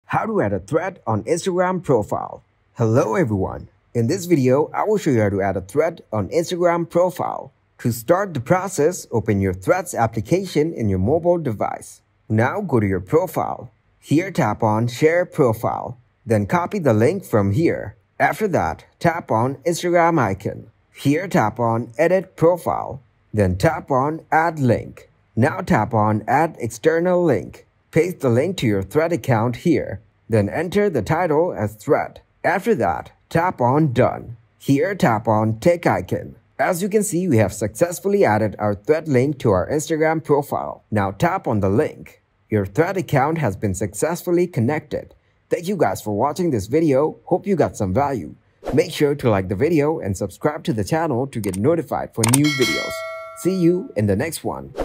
How to add a thread on Instagram profile. Hello everyone. In this video, I will show you how to add a thread on Instagram profile. To start the process, open your Threads application in your mobile device. Now go to your profile. Here tap on Share Profile. Then copy the link from here. After that, tap on Instagram icon. Here tap on Edit Profile. Then tap on Add Link. Now tap on Add External Link. Paste the link to your Thread account here. Then enter the title as Thread. After that, tap on Done. Here tap on Tick icon. As you can see, we have successfully added our Thread link to our Instagram profile. Now tap on the link. Your Thread account has been successfully connected. Thank you guys for watching this video. Hope you got some value. Make sure to like the video and subscribe to the channel to get notified for new videos. See you in the next one.